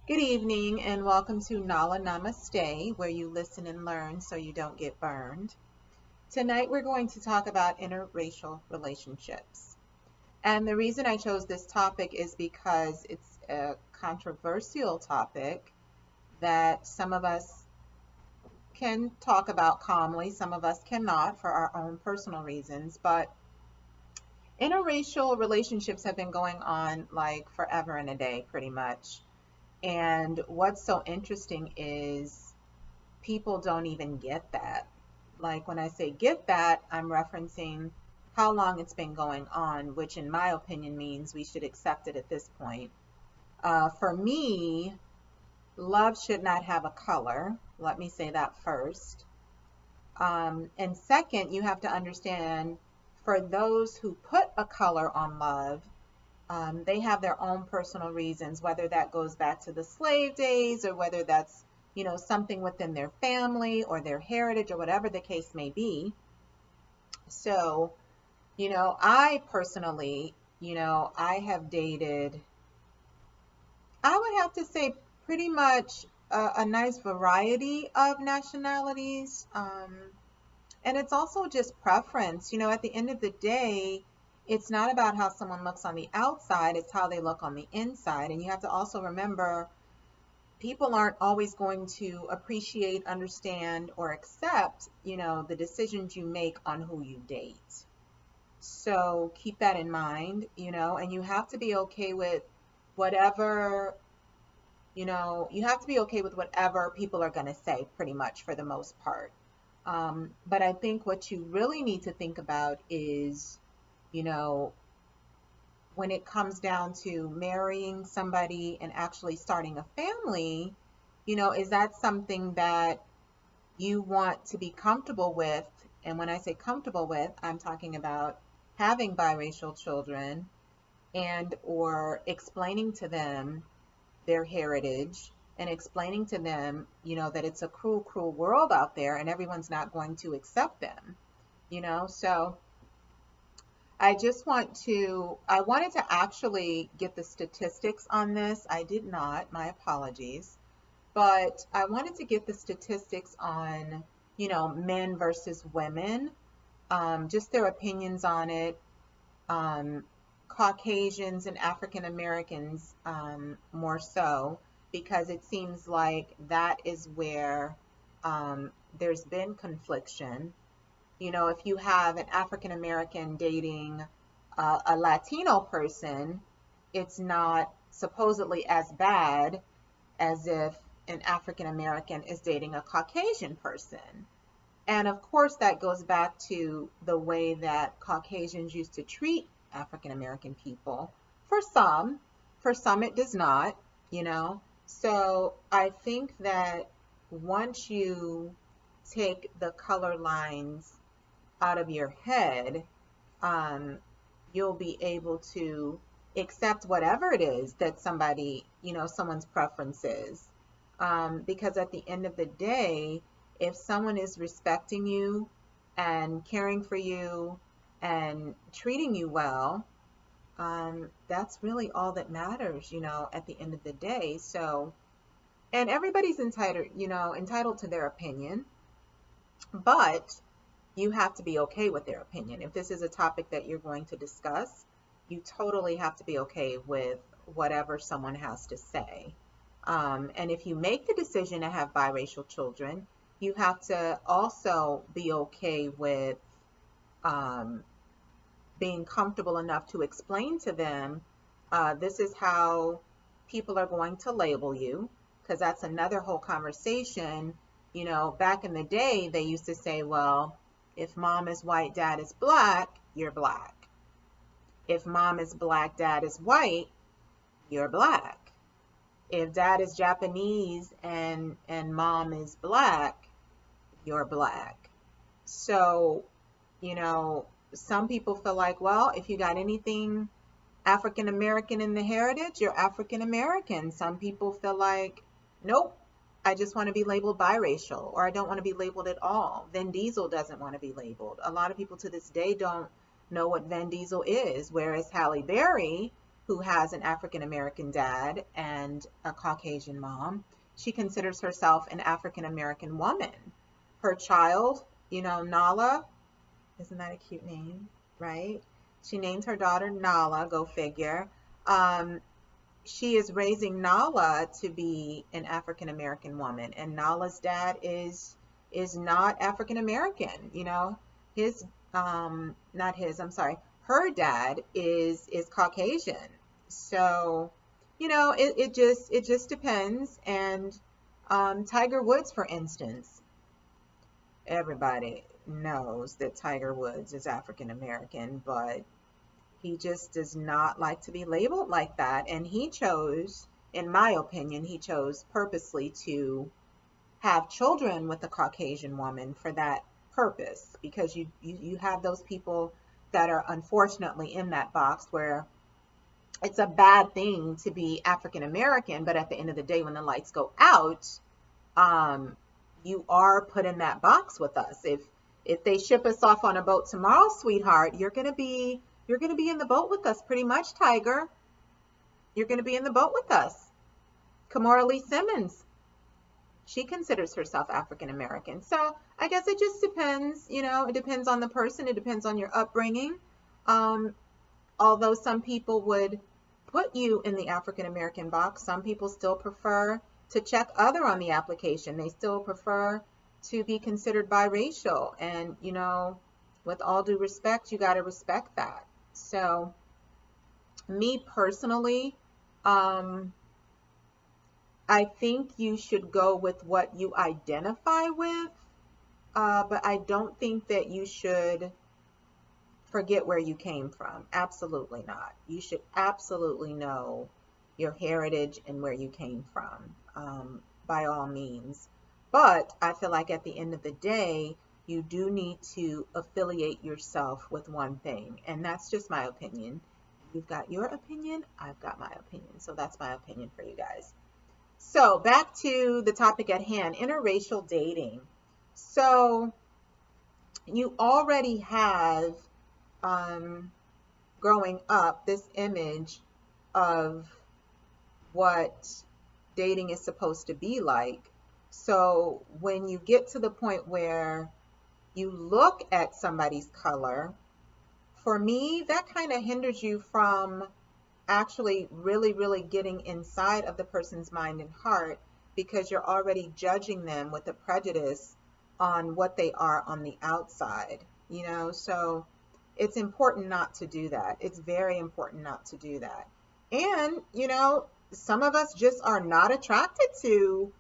Good evening and welcome to Namaste, where you listen and learn so you don't get burned. Tonight we're going to talk about interracial relationships. And the reason I chose this topic is because it's a controversial topic that some of us can talk about calmly, some of us cannot for our own personal reasons. But interracial relationships have been going on like forever and a day, pretty much. And what's so interesting is people don't even get that. Like when I say get that, I'm referencing how long it's been going on, which in my opinion means we should accept it at this point. For me, love should not have a color. Let me say that first. And second, you have to understand for those who put a color on love, they have their own personal reasons, whether that goes back to the slave days or whether that's, something within their family or their heritage or whatever the case may be. So, I personally, I have dated, I would have to say pretty much a nice variety of nationalities. And it's also just preference. At the end of the day, it's not about how someone looks on the outside, it's how they look on the inside. And you have to also remember, people aren't always going to appreciate, understand, or accept, the decisions you make on who you date. So keep that in mind, and you have to be okay with whatever, you have to be okay with whatever people are going to say, pretty much for the most part. But I think what you really need to think about is, when it comes down to marrying somebody and actually starting a family, is that something that you want to be comfortable with? And when I say comfortable with, I'm talking about having biracial children and or explaining to them their heritage and explaining to them, that it's a cruel, cruel world out there and everyone's not going to accept them, So I wanted to actually get the statistics on this. I did not, my apologies. But I wanted to get the statistics on, men versus women, just their opinions on it, Caucasians and African Americans more so, because it seems like that is where there's been confliction. If you have an African American dating a Latino person, it's not supposedly as bad as if an African American is dating a Caucasian person. And of course, that goes back to the way that Caucasians used to treat African American people. For some it does not, So I think that once you take the color lines out of your head, you'll be able to accept whatever it is that somebody, someone's preference is. Because at the end of the day, if someone is respecting you and caring for you and treating you well, that's really all that matters, at the end of the day. So, and everybody's entitled to their opinion, but you have to be okay with their opinion. If this is a topic that you're going to discuss, you totally have to be okay with whatever someone has to say. And if you make the decision to have biracial children, you have to also be okay with being comfortable enough to explain to them, this is how people are going to label you, because that's another whole conversation. Back in the day, they used to say, well, if mom is white, dad is black, you're black. If mom is black, dad is white, you're black. If dad is Japanese and mom is black, you're black. So, some people feel like, well, if you got anything African American in the heritage, you're African American. Some people feel like, nope, I just want to be labeled biracial, or I don't want to be labeled at all. Vin Diesel doesn't want to be labeled. A lot of people to this day don't know what Vin Diesel is, whereas Halle Berry, who has an African American dad and a Caucasian mom. She considers herself an African American woman. Her child, Nala, isn't that a cute name, right? She named her daughter Nala, go figure. She is raising Nala to be an African American woman, and Nala's dad is not African American. His not his, I'm sorry, her dad is Caucasian. So, it just depends. And Tiger Woods, for instance, everybody knows that Tiger Woods is African American, but he just does not like to be labeled like that. And he chose, in my opinion, he chose purposely to have children with a Caucasian woman for that purpose, because you have those people that are unfortunately in that box where it's a bad thing to be African American, but at the end of the day, when the lights go out, you are put in that box with us. If they ship us off on a boat tomorrow, sweetheart, you're gonna be in the boat with us pretty much, Tiger. You're gonna be in the boat with us. Kamora Lee Simmons, she considers herself African American. So I guess it just depends, it depends on the person, it depends on your upbringing. Although some people would put you in the African American box, some people still prefer to check other on the application. They still prefer to be considered biracial. And, with all due respect, you got to respect that. So me personally, I think you should go with what you identify with, but I don't think that you should forget where you came from. Absolutely not. You should absolutely know your heritage and where you came from, by all means. But I feel like at the end of the day, you do need to affiliate yourself with one thing, and that's just my opinion. You've got your opinion, I've got my opinion. So that's my opinion for you guys. So back to the topic at hand, interracial dating. So you already have, growing up, this image of what dating is supposed to be like. So when you get to the point where you look at somebody's color, for me, that kind of hinders you from actually really, really getting inside of the person's mind and heart, because you're already judging them with a prejudice on what they are on the outside, so it's important not to do that. It's very important not to do that. And, some of us just are not attracted to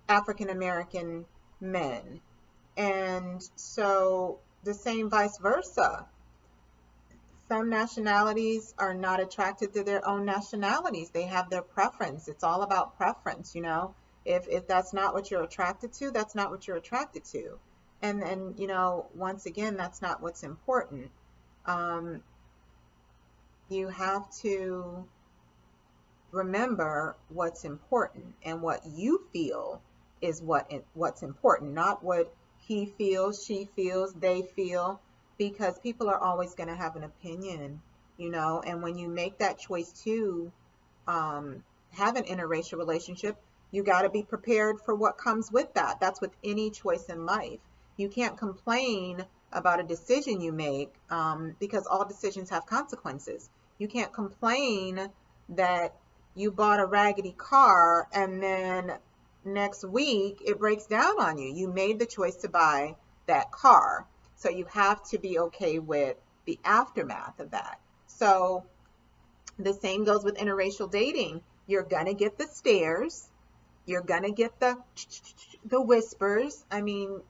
African American men. And so the same vice versa. Some nationalities are not attracted to their own nationalities. They have their preference. It's all about preference, If that's not what you're attracted to, that's not what you're attracted to. And then, once again, that's not what's important. You have to remember what's important, and what you feel is what's important, not what he feels, she feels, they feel, because people are always going to have an opinion, and when you make that choice to have an interracial relationship, you got to be prepared for what comes with that. That's with any choice in life. You can't complain about a decision you make, because all decisions have consequences. You can't complain that you bought a raggedy car and then next week it breaks down on you. You made the choice to buy that car. So you have to be okay with the aftermath of that. So the same goes with interracial dating. You're going to get the stares. You're going to get the whispers. I mean,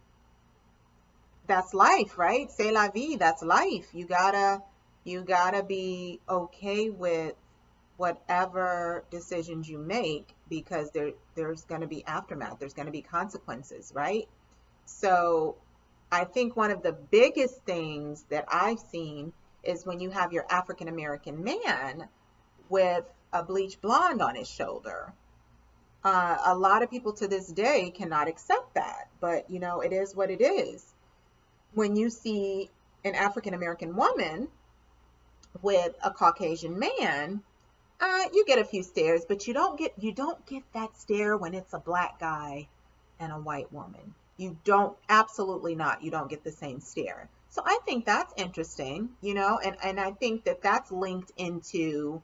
that's life, right? C'est la vie. That's life. You gotta be okay with whatever decisions you make, because there's going to be aftermath. There's going to be consequences, right? So I think one of the biggest things that I've seen is when you have your African American man with a bleach blonde on his shoulder. A lot of people to this day cannot accept that, but it is what it is. When you see an African American woman with a Caucasian man, you get a few stares, but you don't get that stare when it's a black guy and a white woman. You don't, absolutely not. You don't get the same stare. So I think that's interesting, and I think that that's linked into,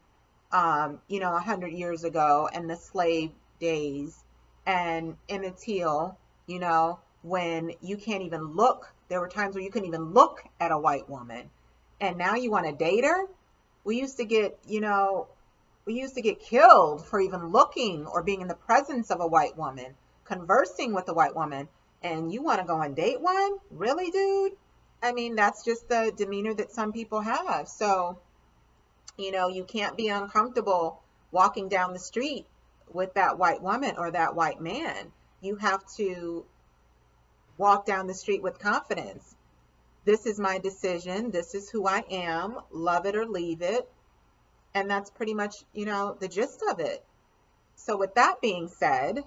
100 years ago and the slave days and Emmett Till, when you can't even look. There were times where you couldn't even look at a white woman, and now you want to date her. We used to get, we used to get killed for even looking or being in the presence of a white woman, conversing with a white woman, and you want to go and date one? Really, dude? I mean, that's just the demeanor that some people have. So, you can't be uncomfortable walking down the street with that white woman or that white man. You have to walk down the street with confidence. This is my decision. This is who I am. Love it or leave it. And that's pretty much, the gist of it. So with that being said,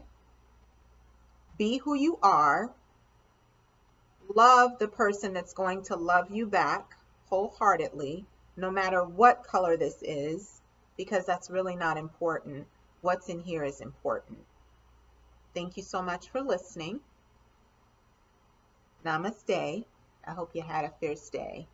be who you are. Love the person that's going to love you back wholeheartedly, no matter what color this is, because that's really not important. What's in here is important. Thank you so much for listening. Namaste. I hope you had a fierce day.